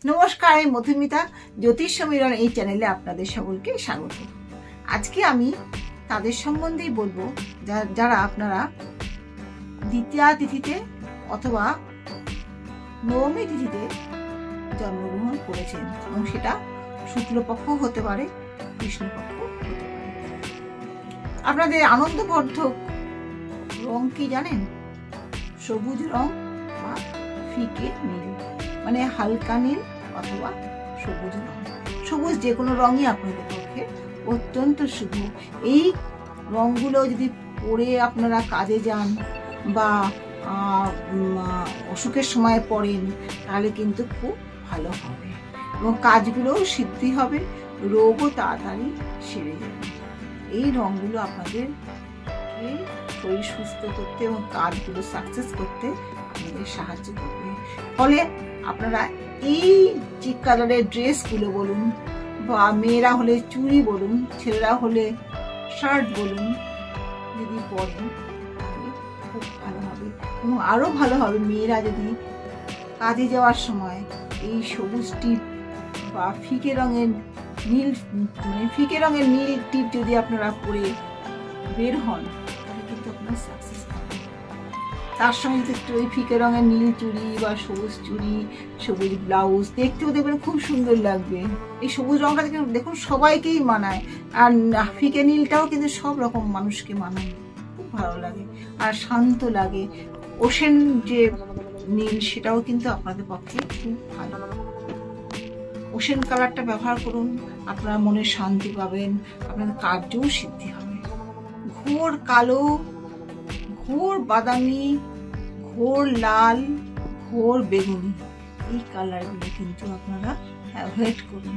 নমস্কার, আমি মধুমিতা। জ্যোতিষ সমীরণ এই চ্যানেলে আপনাদের সকলকে স্বাগত। আজকে আমি তাদের সম্বন্ধেই বলবো যারা আপনারা দ্বিতীয়া তিথিতে অথবা নবমী তিথিতে জন্মগ্রহণ করেছেন, এবং সেটা শুক্লপক্ষ হতে পারে, কৃষ্ণপক্ষ হতে পারে। আপনাদের আনন্দবর্ধক রং কি জানেন? সবুজ রং বা ফিকে নীল, মানে হালকা নীল অথবা সবুজ রং। সবুজ যে কোনো রঙই আপনাদের পক্ষে অত্যন্ত শুভ। এই রঙগুলো যদি পরে আপনারা কাজে যান বা অসুখের সময় পরেন, তাহলে কিন্তু খুব ভালো হবে এবং কাজগুলোও সিদ্ধি হবে, রোগও তাড়াতাড়ি সেরে যাবে। এই রঙগুলো আপনাদের শরীর সুস্থ করতে এবং কাজগুলো সাকসেস করতে আপনাদের সাহায্য করবে। ফলে আপনারা এই যে কালারের ড্রেসগুলো বলুন, বা মেয়েরা হলে চুড়ি বলুন, ছেলেরা হলে শার্ট বলুন, যদি পরেন তাহলে খুব ভালো হবে। এবং আরো ভালো হবে মেয়েরা যদি কাজে যাওয়ার সময় এই সবুজ টিপ বা ফিকে রঙের নীল, মানে ফিকে রঙের নীল টিপ যদি আপনারা পরে বের হন, তাহলে কিন্তু আপনার সাকসেস হবে। তার সঙ্গে একটু ওই ফিকে রঙের নীল চুড়ি বা সবুজ চুড়ি, সবুজ ব্লাউজ, দেখতেও দেখবেন খুব সুন্দর লাগবে। এই সবুজ রঙটা দেখুন সবাইকেই মানায়, আর ফিকে নীলটাও কিন্তু সব রকম মানুষকে মানায়, খুব ভালো লাগে আর শান্ত লাগে। ওশেন যে নীল, সেটাও কিন্তু আপনাদের পক্ষে খুব ভালো। ওশেন কালারটা ব্যবহার করুন, আপনারা মনে শান্তি পাবেন, আপনাদের কার্যও সিদ্ধি হবে। ঘোর কালো, ঘোর বাদামি, ঘোর লাল, ঘোর বেগুনি, এই কালারগুলো কিন্তু আপনারা অ্যাভয়েড করুন।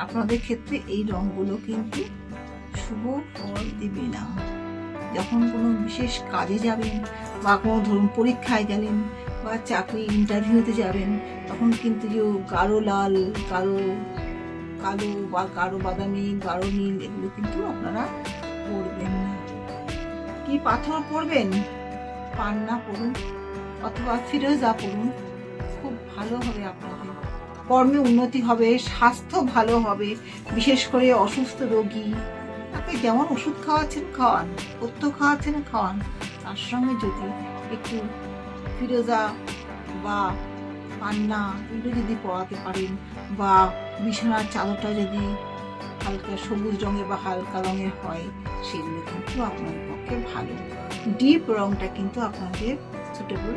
আপনাদের ক্ষেত্রে এই রঙগুলো কিন্তু শুভ ফল দেবে না। যখন কোনো বিশেষ কাজে যাবেন বা কোনো ধরুন পরীক্ষায় গেলেন বা চাকরি ইন্টারভিউতে যাবেন, তখন কিন্তু যে গাঢ় লাল, কালো বা গাঢ় বাদামি, গাঢ় নীল, এগুলো কিন্তু আপনারা পরবেন না। কি পাথর পরবেন? পান্না পরুন অথবা ফিরোজা পরুন, খুব ভালো হবে। আপনাদের কর্মে উন্নতি হবে, স্বাস্থ্য ভালো হবে। বিশেষ করে অসুস্থ রোগী, তাকে যেমন ওষুধ খাওয়াচ্ছেন খাওয়ান, পথ্য খাওয়াচ্ছেন খাওয়ান, তার সঙ্গে যদি একটু ফিরোজা বা পান্না এগুলো যদি পরাতে পারেন, বা বিছানার চাদরটা যদি হালকা সবুজ রঙের বা হালকা রঙের হয়, সেগুলো কিন্তু আপনাদের পক্ষে ভালো। ডিপ রঙটা কিন্তু আপনাদের সুটেবল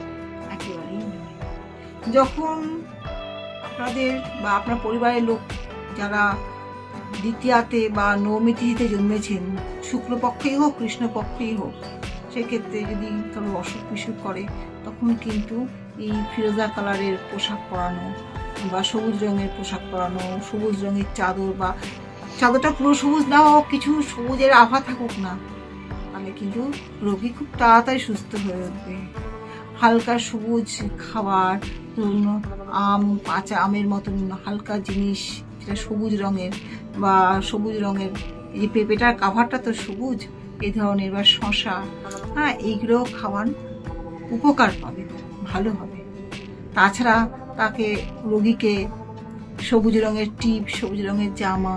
একেবারেই নয়। যখন আপনাদের বা আপনার পরিবারের লোক যারা দ্বিতীয়াতে বা নবমী তিথিতে জন্মেছেন, শুক্লপক্ষেই হোক কৃষ্ণপক্ষেই হোক, সেক্ষেত্রে যদি কারো অসুখ বিসুখ করে, তখন কিন্তু এই ফিরোজা কালারের পোশাক পরানো বা সবুজ রঙের পোশাক পরানো, সবুজ রঙের চাদর, বা চাদরটা পুরো সবুজ না হোক, কিছু সবুজের আভা থাকুক না, তাহলে কিন্তু রোগী খুব তাড়াতাড়ি সুস্থ হয়ে উঠবে। হালকা সবুজ খাবার, ধরুন আম, কাঁচা আমের মতন হালকা জিনিস যেটা সবুজ রঙের, বা সবুজ রঙের এই যে পেঁপেটার কাভারটা তো সবুজ, এই ধরনের, বা শশা, হ্যাঁ, এইগুলো খাওয়ান, উপকার পাবে, ভালো হবে। তাছাড়া তাকে রোগীকে সবুজ রঙের টিপ, সবুজ রঙের জামা,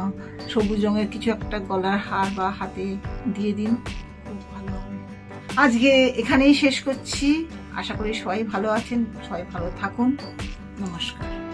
সবুজ রঙের কিছু একটা গলার হার বা হাতে দিয়ে দিন, খুব ভালো হবে। আজকে এখানেই শেষ করছি। আশা করি সবাই ভালো আছেন, সবাই ভালো থাকুন। নমস্কার।